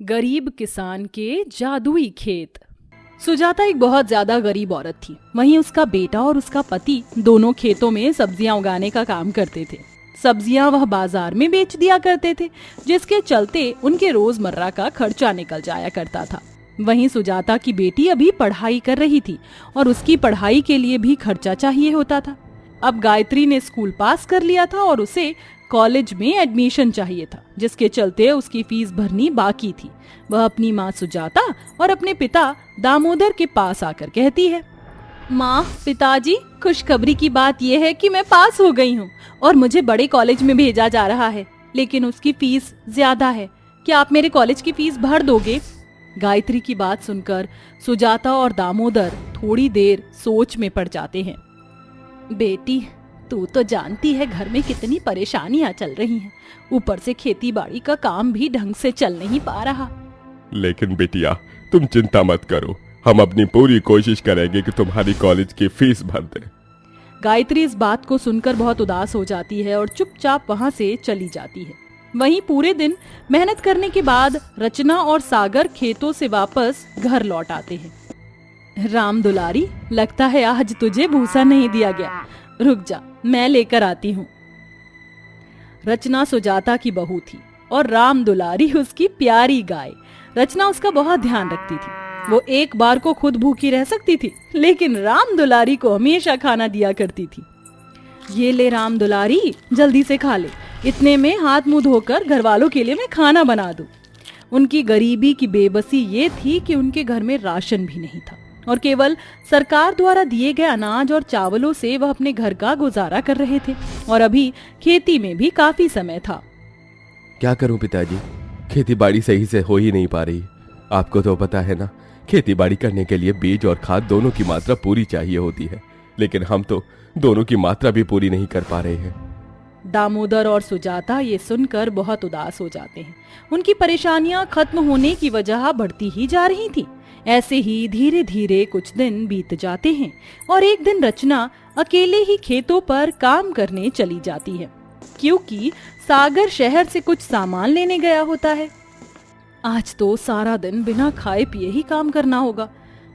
गरीब किसान के जादुई खेत। सुजाता एक बहुत ज्यादा गरीब औरत थी। वहीं उसका बेटा और उसका पति दोनों खेतों में सब्जियां उगाने का काम करते थे। सब्जियां वह बाजार में बेच दिया करते थे, जिसके चलते उनके रोजमर्रा का खर्चा निकल जाया करता था। वहीं सुजाता की बेटी अभी पढ़ाई कर रही थी और उसकी पढ़ाई के लिए भी खर्चा चाहिए होता था। अब गायत्री ने स्कूल पास कर लिया था और उसे कॉलेज में एडमिशन चाहिए था, जिसके चलते उसकी फीस भरनी बाकी थी। वह अपनी माँ सुजाता और अपने पिता दामोदर के पास आकर कहती है, माँ, पिताजी, खुशखबरी की बात यह है कि मैं पास हो गई हूँ और मुझे बड़े कॉलेज में भेजा जा रहा है, लेकिन उसकी फीस ज्यादा है। क्या आप मेरे कॉलेज की फीस भर दोगे? गायत्री की बात सुनकर सुजाता और दामोदर थोड़ी देर सोच में पड़ जाते हैं। बेटी, तू तो जानती है घर में कितनी परेशानियां चल रही हैं। ऊपर से खेती बाड़ी का काम भी ढंग से चल नहीं पा रहा। लेकिन बेटिया, तुम चिंता मत करो, हम अपनी पूरी कोशिश करेंगे कि तुम्हारी कॉलेज की फीस भर दें। गायत्री इस बात को सुनकर बहुत उदास हो जाती है और चुपचाप वहां से चली जाती है। वहीं पूरे दिन मेहनत करने के बाद रचना और सागर खेतों से वापस घर लौट आते हैं। राम दुलारी, लगता है आज तुझे भूसा नहीं दिया गया। रुक जा, मैं लेकर आती हूँ। रचना सुजाता की बहू थी और राम दुलारी उसकी प्यारी गाय। रचना उसका बहुत ध्यान रखती थी। वो एक बार को खुद भूखी रह सकती थी, लेकिन राम दुलारी को हमेशा खाना दिया करती थी। ये ले राम दुलारी, जल्दी से खा ले। इतने में हाथ मुंह धोकर घर वालों के लिए मैं खाना बना दूं। उनकी गरीबी की बेबसी ये थी कि उनके घर में राशन भी नहीं था और केवल सरकार द्वारा दिए गए अनाज और चावलों से वह अपने घर का गुजारा कर रहे थे और अभी खेती में भी काफी समय था। क्या करूं पिताजी, खेती बाड़ी सही से हो ही नहीं पा रही। आपको तो पता है ना, खेती बाड़ी करने के लिए बीज और खाद दोनों की मात्रा पूरी चाहिए होती है, लेकिन हम तो दोनों की मात्रा भी पूरी नहीं कर पा रहे हैं। दामोदर और सुजाता ये सुनकर बहुत उदास हो जाते हैं। उनकी परेशानियां खत्म होने की वजह बढ़ती ही जा रही थी। ऐसे ही धीरे धीरे कुछ दिन बीत जाते हैं और एक दिन रचना अकेले ही खेतों पर काम करने चली जाती है, क्योंकि सागर शहर से कुछ सामान लेने गया होता है। आज तो सारा दिन बिना खाए पिए ही काम करना होगा।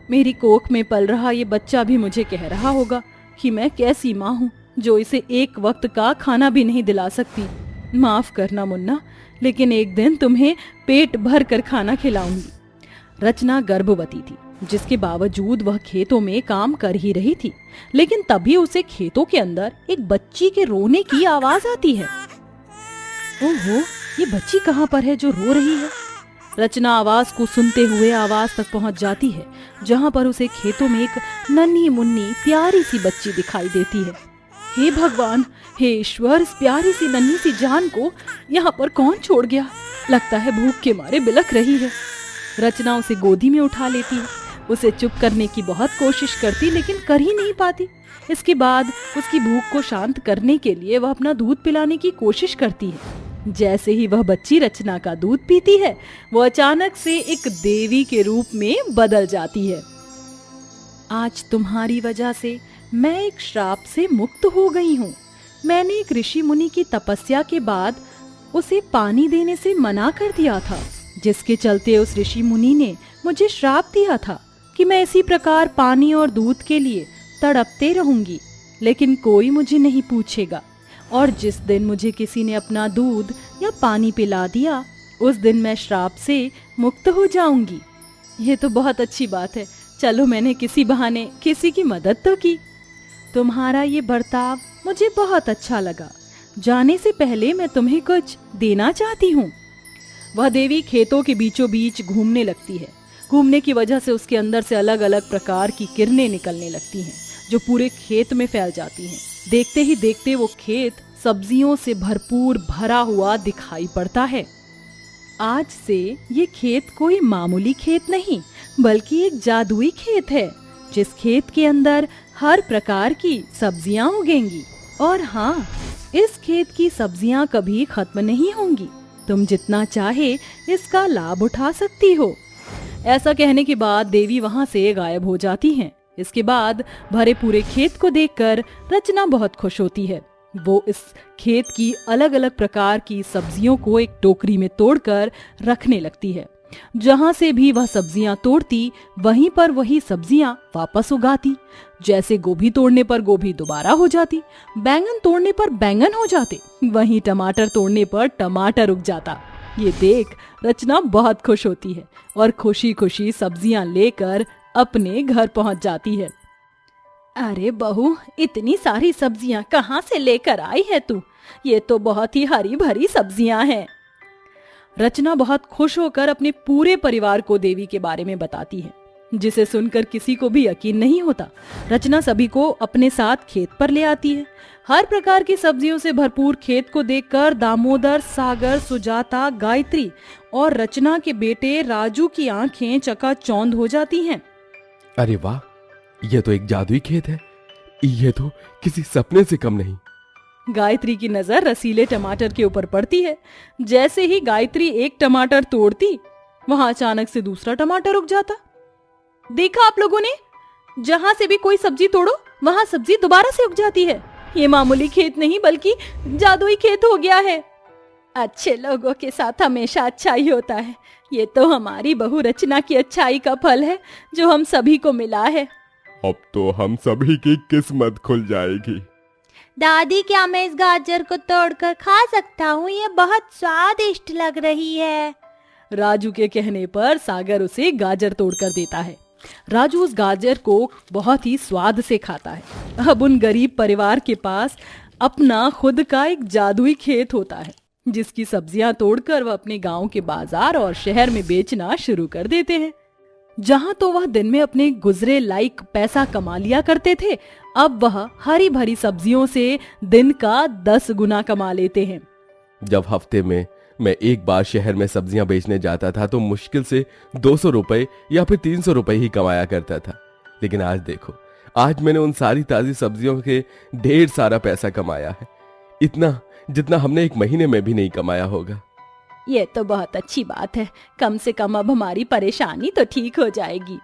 मेरी कोख में पल रहा ये बच्चा भी मुझे कह रहा होगा कि मैं कैसी माँ हूँ जो इसे एक वक्त का खाना भी नहीं दिला सकती। माफ करना मुन्ना, लेकिन एक दिन तुम्हें पेट भर कर खाना खिलाऊंगी। रचना गर्भवती थी, जिसके बावजूद वह खेतों में काम कर ही रही थी, लेकिन तभी उसे खेतों के अंदर एक बच्ची के रोने की आवाज आती है। ओहो, ये बच्ची कहाँ पर है जो रो रही है? रचना आवाज को सुनते हुए आवाज तक पहुंच जाती है, जहाँ पर उसे खेतों में एक नन्ही मुन्नी प्यारी सी बच्ची दिखाई देती है। हे भगवान, हे ईश्वर, इस प्यारी सी नन्ही सी जान को यहाँ पर कौन छोड़ गया? लगता है भूख के मारे बिलख रही है। रचना उसे गोदी में उठा लेती है। उसे चुप करने की बहुत कोशिश करती, लेकिन कर ही नहीं पाती। इसके बाद उसकी भूख को शांत करने के लिए वह अपना दूध पिलाने की कोशिश करती है। जैसे ही वह बच्ची रचना का दूध पीती है, वो अचानक से एक देवी के रूप में बदल जाती है। आज तुम्हारी वजह से मैं एक श्राप से मुक्त हो गई हूँ। मैंने एक ऋषि मुनि की तपस्या के बाद उसे पानी देने से मना कर दिया था, जिसके चलते उस ऋषि मुनि ने मुझे श्राप दिया था कि मैं इसी प्रकार पानी और दूध के लिए तड़पते रहूंगी, लेकिन कोई मुझे नहीं पूछेगा। और जिस दिन मुझे किसी ने अपना दूध या पानी पिला दिया, उस दिन मैं श्राप से मुक्त हो जाऊंगी। ये तो बहुत अच्छी बात है। चलो, मैंने किसी बहाने किसी की मदद तो की। तुम्हारा ये बर्ताव मुझे बहुत अच्छा लगा। जाने से पहले मैं तुम्हें कुछ देना चाहती हूँ। वह देवी खेतों के बीचों बीच घूमने लगती है। घूमने की वजह से उसके अंदर से अलग अलग प्रकार की किरणें निकलने लगती हैं, जो पूरे खेत में फैल जाती हैं। देखते ही देखते वो खेत सब्जियों से भरपूर भरा हुआ दिखाई पड़ता है। आज से ये खेत कोई मामूली खेत नहीं, बल्कि एक जादुई खेत है, जिस खेत के अंदर हर प्रकार की सब्जियां उगेंगी। और हाँ, इस खेत की सब्जियां कभी खत्म नहीं होंगी। तुम जितना चाहे इसका लाभ उठा सकती हो। ऐसा कहने के बाद देवी वहां से गायब हो जाती हैं। इसके बाद भरे पूरे खेत को देखकर रचना बहुत खुश होती है। वो इस खेत की अलग अलग प्रकार की सब्जियों को एक टोकरी में तोड़कर रखने लगती है जहां से भी वह सब्जियां तोड़ती वहीं पर वही सब्जियां वापस उगाती। जैसे गोभी तोड़ने पर गोभी दोबारा हो जाती, बैंगन तोड़ने पर बैंगन हो जाते, वहीं टमाटर तोड़ने पर टमाटर उग जाता। ये देख रचना बहुत खुश होती है और खुशी खुशी सब्जियां लेकर अपने घर पहुंच जाती है। अरे बहू, इतनी सारी सब्जियां कहाँ से लेकर आई है तू? ये तो बहुत ही हरी भरी सब्जियां हैं। रचना बहुत खुश होकर अपने पूरे परिवार को देवी के बारे में बताती है, जिसे सुनकर किसी को भी यकीन नहीं होता। रचना सभी को अपने साथ खेत पर ले आती है। हर प्रकार की सब्जियों से भरपूर खेत को देखकर दामोदर, सागर, सुजाता, गायत्री और रचना के बेटे राजू की आंखें चकाचौंध हो जाती हैं। अरे वाह, यह तो एक जादुई खेत है। यह तो किसी सपने से कम नहीं। गायत्री की नजर रसीले टमाटर के ऊपर पड़ती है। जैसे ही गायत्री एक टमाटर तोड़ती, वहां अचानक से दूसरा टमाटर उग जाता। देखा आप लोगों ने, जहां से भी कोई सब्जी तोड़ो वहां सब्जी दोबारा से उग जाती है। ये मामूली खेत नहीं बल्कि जादुई खेत हो गया है। अच्छे लोगों के साथ हमेशा अच्छा ही होता है। ये तो हमारी बहू रचना की अच्छाई का फल है जो हम सभी को मिला है। अब तो हम सभी की किस्मत खुल जाएगी। दादी, क्या मैं इस गाजर को तोड़कर खा सकता हूँ? ये बहुत स्वादिष्ट लग रही है। राजू के कहने पर सागर उसे गाजर तोड़कर देता है। राजू उस गाजर को बहुत ही स्वाद से खाता है। अब उन गरीब परिवार के पास अपना खुद का एक जादुई खेत होता है, जिसकी सब्जियां तोड़कर वह अपने गांव के बाजार और शहर में बेचना शुरू कर देते हैं। जहां तो वह दिन में अपने गुजरे लायक पैसा कमा लिया करते थे, अब वह हरी भरी सब्जियों से दिन का 10 गुना कमा लेते हैं। जब हफ्ते में मैं एक बार शहर में सब्जियां बेचने जाता था तो मुश्किल से 200 रुपए या फिर 300 रुपए ही कमाया करता था। लेकिन आज देखो, आज मैंने उन सारी ताजी सब्जियों के ढेर सारा पैसा कमाया है, इतना जितना हमने एक महीने में भी नहीं कमाया होगा। ये तो बहुत अच्छी बात है। कम से कम अब हमारी परेशानी तो ठीक हो जाएगी।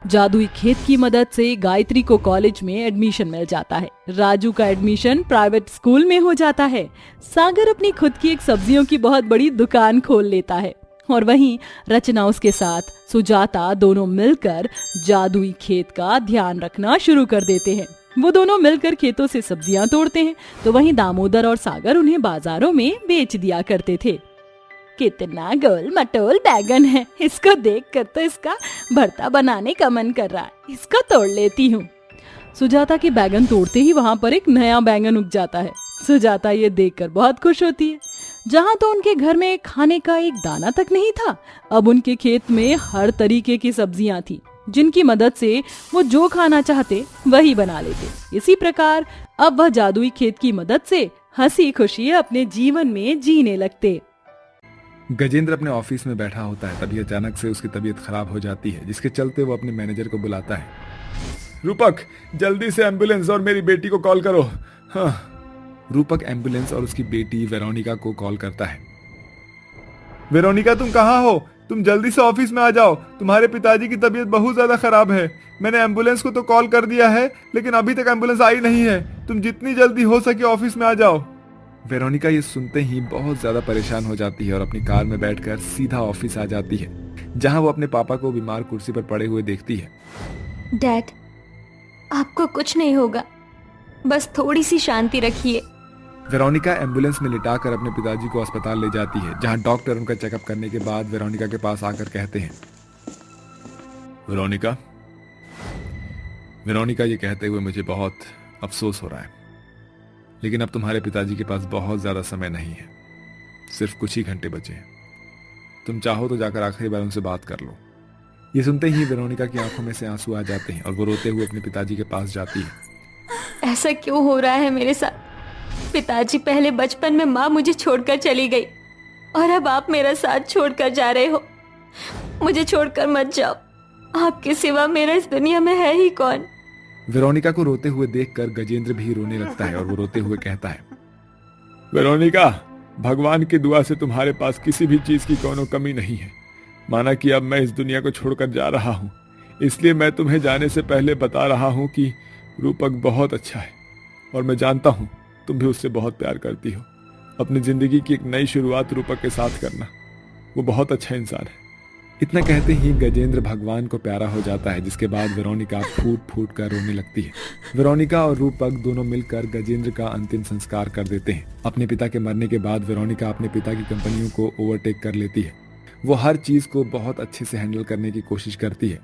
जादुई खेत की मदद से गायत्री को कॉलेज में एडमिशन मिल जाता है। राजू का एडमिशन प्राइवेट स्कूल में हो जाता है। सागर अपनी खुद की एक सब्जियों की बहुत बड़ी दुकान खोल लेता है और वहीं रचना उसके साथ सुजाता दोनों मिलकर जादुई खेत का ध्यान रखना शुरू कर देते हैं। वो दोनों मिलकर खेतों से सब्जियां तोड़ते हैं तो वहीं दामोदर और सागर उन्हें बाजारों में बेच दिया करते थे। कितना गोल मटोल बैगन है, इसको देखकर तो इसका भरता बनाने का मन कर रहा है। इसको तोड़ लेती हूँ। सुजाता के बैगन तोड़ते ही वहां पर एक नया बैगन उग जाता है। सुजाता ये देखकर बहुत खुश होती है। जहां तो उनके घर में खाने का एक दाना तक नहीं था, अब उनके खेत में हर तरीके की सब्जियां थी, जिनकी मदद से वो जो खाना चाहते वही बना लेते। इसी प्रकार अब वह जादुई खेत की मदद से हंसी खुशी अपने जीवन में जीने लगते। गजेंद्र अपने ऑफिस में बैठा होता है, तभी अचानक से उसकी तबीयत खराब हो जाती है, जिसके चलते वो अपने मैनेजर को बुलाता है। रूपक, जल्दी से एम्बुलेंस और मेरी बेटी को कॉल करो। हाँ। रूपक एम्बुलेंस और उसकी बेटी वेरोनिका को कॉल करता है। वेरोनिका, तुम कहाँ हो? तुम जल्दी से ऑफिस में आ जाओ। तुम्हारे पिताजी की तबीयत बहुत ज्यादा खराब है। मैंने एम्बुलेंस को तो कॉल कर दिया है, लेकिन अभी तक एम्बुलेंस आई नहीं है। तुम जितनी जल्दी हो सके ऑफिस में आ जाओ। वेरोनिका ये सुनते ही बहुत ज्यादा परेशान हो जाती है और अपनी कार में बैठकर सीधा ऑफिस आ जाती है, जहां वो अपने पापा को बीमार कुर्सी पर पड़े हुए देखती है। डैड, आपको कुछ नहीं होगा, बस थोड़ी सी शांति रखिए। वेरोनिका एम्बुलेंस में लिटाकर अपने पिताजी को अस्पताल ले जाती है, जहां डॉक्टर उनका चेकअप करने के बाद वेरोनिका के पास आकर कहते हैं, वेरोनिका, वेरोनिका ये कहते हुए मुझे बहुत अफसोस हो रहा है, लेकिन अब तुम्हारे पिताजी के पास बहुत ज्यादा समय नहीं है, सिर्फ कुछ ही घंटे बचे हैं। तुम चाहो तो जाकर आखिरी बार उनसे बात कर लो। ये सुनते ही वेरोनिका की आंखों में से आंसू आ जाते हैं और वो रोते हुए अपने पिताजी के पास जाती है। ऐसा क्यों हो रहा है मेरे साथ? पिताजी, पहले बचपन में माँ मुझे छोड़कर चली गई और अब आप मेरा साथ छोड़कर जा रहे हो। मुझे छोड़कर मत जाओ, आपके सिवा मेरा इस दुनिया में है ही कौन? वेरोनिका को रोते हुए देखकर गजेंद्र भी रोने लगता है और वो रोते हुए कहता है, वेरोनिका, भगवान की दुआ से तुम्हारे पास किसी भी चीज की कोनो कमी नहीं है। माना कि अब मैं इस दुनिया को छोड़कर जा रहा हूँ, इसलिए मैं तुम्हें जाने से पहले बता रहा हूँ कि रूपक बहुत अच्छा है और मैं जानता हूँ तुम भी उससे बहुत प्यार करती हो। अपनी जिंदगी की एक नई शुरुआत रूपक के साथ करना। वो बहुत अच्छा इंसान है इतना कहते ही गजेंद्र भगवान को प्यारा हो जाता है, जिसके बाद वेरोनिका फूट फूट कर रोने लगती है। वेरोनिका और रूपक दोनों मिलकर गजेंद्र का अंतिम संस्कार कर देते हैं। अपने पिता के मरने के बाद वेरोनिका अपने पिता की कंपनियों को ओवरटेक कर लेती है। वो हर चीज को बहुत अच्छे से हैंडल करने की कोशिश करती है,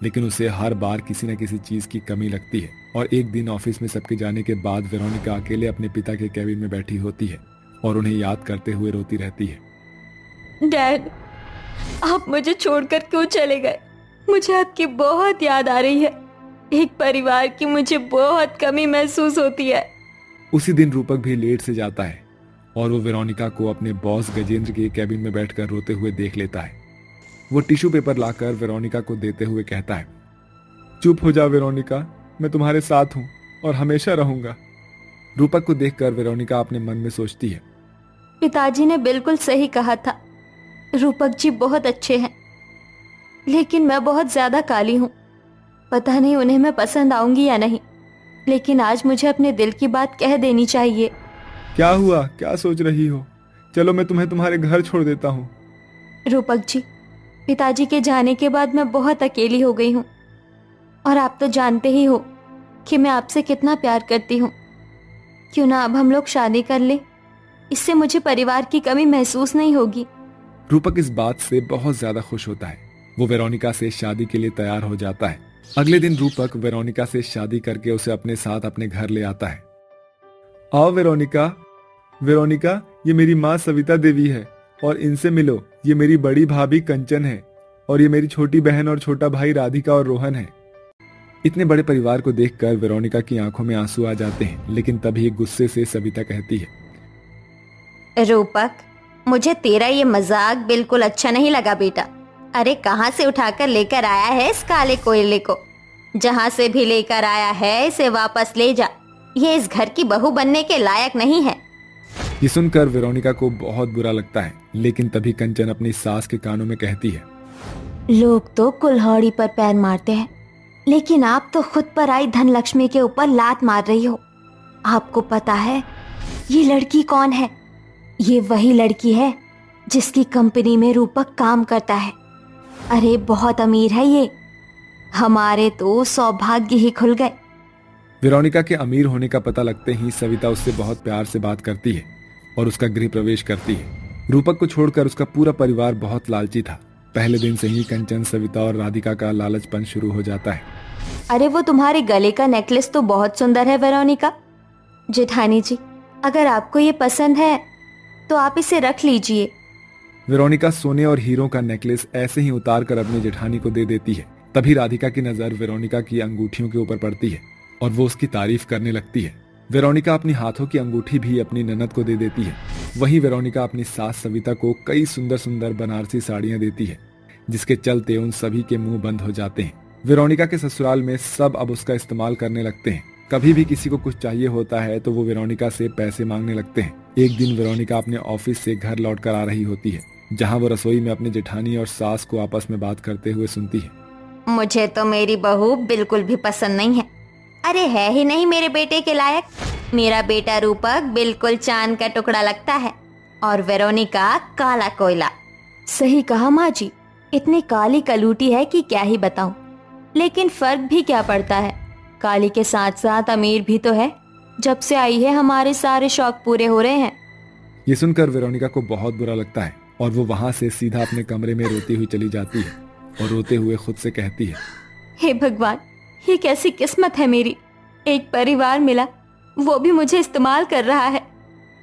लेकिन उसे हर बार किसी न किसी चीज की कमी लगती है। और एक दिन ऑफिस में सबके जाने के बाद वेरोनिका अकेले अपने पिता के कैबिन में बैठी होती है और उन्हें याद करते हुए रोती रहती है। डैड, आप मुझे छोड़कर क्यों चले गए? मुझे आपकी बहुत याद आ रही है। एक परिवार की मुझे बहुत कमी महसूस होती है। उसी दिन रूपक भी लेट से जाता है और वो वेरोनिका को अपने बॉस गजेंद्र के कैबिन में बैठकर रोते हुए देख लेता है। वो टिश्यू पेपर लाकर वेरोनिका को देते हुए कहता है, चुप हो जा वेरोनिका, मैं तुम्हारे साथ हूं और हमेशा रहूंगा। रूपक को देखकर वेरोनिका अपने मन में सोचती है, पिताजी ने बिल्कुल सही कहा था। रूपक जी बहुत अच्छे हैं, लेकिन मैं बहुत ज्यादा काली हूँ। पता नहीं उन्हें मैं पसंद आऊंगी या नहीं, लेकिन आज मुझे अपने दिल की बात कह देनी चाहिए। क्या हुआ, क्या सोच रही हो? चलो मैं तुम्हें तुम्हारे घर छोड़ देता हूँ। रूपक जी, पिताजी के जाने के बाद मैं बहुत अकेली हो गई हूँ, और आप तो जानते ही हो कि मैं आपसे कितना प्यार करती हूँ। क्यों ना अब हम लोग शादी कर ले, इससे मुझे परिवार की कमी महसूस नहीं होगी। रूपक इस बात से बहुत ज्यादा खुश होता है। वो वेरोनिका से शादी के लिए तैयार हो जाता है। अगले दिन रूपक वेरोनिका से शादी करके उसे अपने साथ अपने घर ले आता है। आओ वेरोनिका, वेरोनिका, ये मेरी माँ सविता देवी है और इनसे मिलो। ये मेरी बड़ी भाभी कंचन है और ये मेरी छोटी बहन और छोटा भाई राधिका और रोहन है। इतने बड़े परिवार को देखकर वेरोनिका की आंखों में आंसू आ जाते हैं, लेकिन तभी गुस्से से सविता कहती है, रूपक, मुझे तेरा ये मजाक बिल्कुल अच्छा नहीं लगा बेटा। अरे कहाँ से उठाकर लेकर आया है इस काले कोयले को? जहाँ से भी लेकर आया है इसे वापस ले जा। ये इस घर की बहू बनने के लायक नहीं है। ये सुनकर वेरोनिका को बहुत बुरा लगता है, लेकिन तभी कंचन अपनी सास के कानों में कहती है, लोग तो कुल्हाड़ी पर पैर मारते हैं, लेकिन आप तो खुद पर आई धन लक्ष्मी के ऊपर लात मार रही हो। आपको पता है ये लड़की कौन है? ये वही लड़की है जिसकी कंपनी में रूपक काम करता है। अरे बहुत अमीर है ये। हमारे तो सौभाग्य ही खुल गए। वेरोनिका के अमीर होने का पता लगते ही सविता उससे बहुत प्यार से बात करती है और उसका गृह प्रवेश करती है। रूपक को छोड़कर उसका पूरा परिवार बहुत लालची था। पहले दिन से ही कंचन, सविता और राधिका का लालचपन शुरू हो जाता है। अरे वो तुम्हारे गले का नेकलेस तो बहुत सुंदर है वेरोनिका। जेठानी जी, अगर आपको ये पसंद है तो आप इसे रख लीजिए। वेरोनिका सोने और हीरों का नेकलेस ऐसे ही उतार कर अपनी जेठानी को दे देती है। तभी राधिका की नजर वेरोनिका की अंगूठियों के ऊपर पड़ती है और वो उसकी तारीफ करने लगती है। वेरोनिका अपनी हाथों की अंगूठी भी अपनी ननद को दे देती है। वहीं वेरोनिका अपनी सास सविता को कई सुंदर सुंदर बनारसी साड़ियां देती है, जिसके चलते उन सभी के मुंह बंद हो जाते हैं। वेरोनिका के ससुराल में सब अब उसका इस्तेमाल करने लगते हैं। कभी भी किसी को कुछ चाहिए होता है तो वो वेरोनिका से पैसे मांगने लगते हैं। एक दिन वेरोनिका अपने ऑफिस से घर लौटकर आ रही होती है, जहां वो रसोई में अपने जेठानी और सास को आपस में बात करते हुए सुनती है। मुझे तो मेरी बहू बिल्कुल भी पसंद नहीं है। अरे है ही नहीं मेरे बेटे के लायक। मेरा बेटा रूपक बिल्कुल चांद का टुकड़ा लगता है और वेरोनिका काला कोयला। सही कहा माँ जी, इतनी काली कलूटी है कि क्या ही बताऊं। लेकिन फर्क भी क्या पड़ता है, काली के साथ साथ अमीर भी तो है। जब से आई है हमारे सारे शौक पूरे हो रहे हैं। ये सुनकर वेरोनिका को बहुत बुरा लगता है और वो वहां से सीधा अपने कमरे में रोती हुई चली जाती है और रोते हुए खुद से कहती है, हे भगवान, ये कैसी किस्मत है मेरी। एक परिवार मिला, वो भी मुझे इस्तेमाल कर रहा है।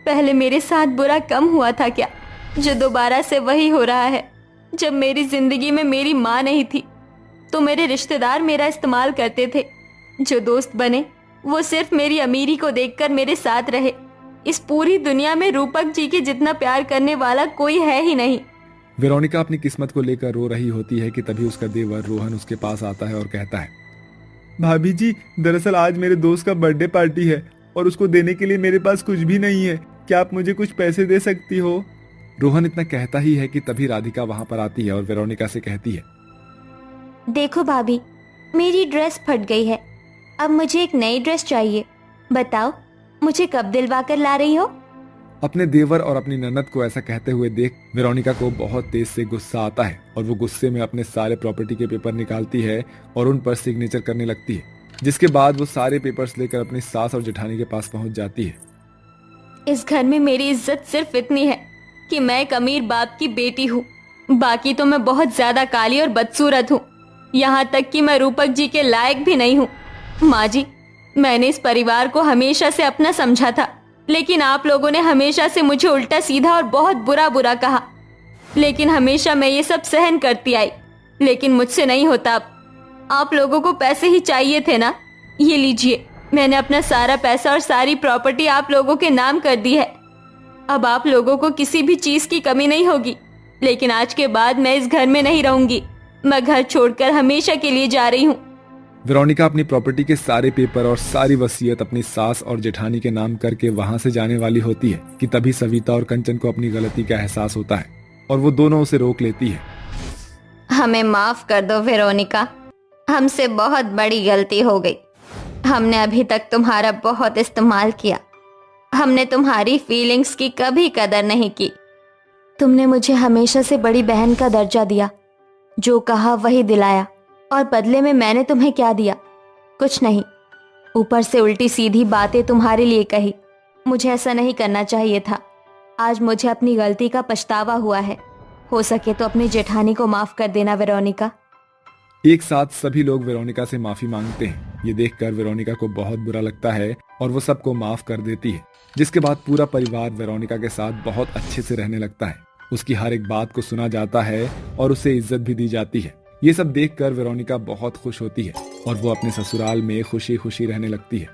पहले मेरे साथ बुरा कम हुआ था क्या, जो दोबारा से वही हो रहा है। जब मेरी जिंदगी में मेरी माँ नहीं थी तो मेरे रिश्तेदार मेरा इस्तेमाल करते थे। जो दोस्त बने वो सिर्फ मेरी अमीरी को देखकर मेरे साथ रहे। इस पूरी दुनिया में रूपक जी के जितना प्यार करने वाला कोई है ही नहीं। वेरोनिका अपनी किस्मत को लेकर रो रही होती है कि तभी उसका देवर रोहन उसके पास आता है और कहता है, भाभी जी, दरअसल आज मेरे दोस्त का बर्थडे पार्टी है और उसको देने के लिए मेरे पास कुछ भी नहीं है। क्या आप मुझे कुछ पैसे दे सकती हो? रोहन इतना कहता ही है कि तभी राधिका वहां पर आती है और वेरोनिका से कहती है, देखो भाभी, मेरी ड्रेस फट गई है। अब मुझे एक नई ड्रेस चाहिए। बताओ, मुझे कब दिलवा कर ला रही हो? अपने देवर और अपनी ननद को ऐसा कहते हुए देख वेरोनिका को बहुत तेज से गुस्सा आता है और वो गुस्से में अपने सारे प्रॉपर्टी के पेपर निकालती है और उन पर सिग्नेचर करने लगती है, जिसके बाद वो सारे पेपर्स लेकर अपनी सास और जेठानी के पास पहुंच जाती है। इस घर में मेरी इज्जत सिर्फ इतनी है कि मैं एक अमीर बाप की बेटी हूँ, बाकी तो मैं बहुत ज्यादा काली और बदसूरत हूँ। यहाँ तक कि मैं रूपक जी के लायक भी नहीं हूँ। माँ जी, मैंने इस परिवार को हमेशा से अपना समझा था, लेकिन आप लोगों ने हमेशा से मुझे उल्टा सीधा और बहुत बुरा बुरा कहा, लेकिन हमेशा मैं ये सब सहन करती आई, लेकिन मुझसे नहीं होता। अब आप लोगों को पैसे ही चाहिए थे ना, ये लीजिए, मैंने अपना सारा पैसा और सारी प्रॉपर्टी आप लोगों के नाम कर दी है। अब आप लोगों को किसी भी चीज की कमी नहीं होगी, लेकिन आज के बाद मैं इस घर में नहीं रहूंगी। मैं घर छोड़कर हमेशा के लिए जा रही हूँ। वेरोनिका अपनी प्रॉपर्टी के सारे पेपर और सारी वसीयत अपनी सास और जेठानी के नाम करके वहां से जाने वाली होती है कि तभी सविता और कंचन को अपनी गलती का एहसास होता है और वो दोनों उसे रोक लेती है। हमें माफ कर दो वेरोनिका, हमसे बहुत बड़ी गलती हो गई। हमने अभी तक तुम्हारा बहुत इस्तेमाल किया, हमने तुम्हारी फीलिंग्स की कभी कदर नहीं की। तुमने मुझे हमेशा से बड़ी बहन का दर्जा दिया, जो कहा वही दिलाया, और बदले में मैंने तुम्हें क्या दिया? कुछ नहीं, ऊपर से उल्टी सीधी बातें तुम्हारे लिए कही। मुझे ऐसा नहीं करना चाहिए था। आज मुझे अपनी गलती का पछतावा हुआ है। हो सके तो अपनी जेठानी को माफ कर देना वेरोनिका। एक साथ सभी लोग वेरोनिका से माफी मांगते हैं। ये देखकर वेरोनिका को बहुत बुरा लगता है और वो सबको माफ कर देती है, जिसके बाद पूरा परिवार वेरोनिका के साथ बहुत अच्छे से रहने लगता है। उसकी हर एक बात को सुना जाता है और उसे इज्जत भी दी जाती है। ये सब देखकर वेरोनिका बहुत खुश होती है और वो अपने ससुराल में खुशी खुशी रहने लगती है।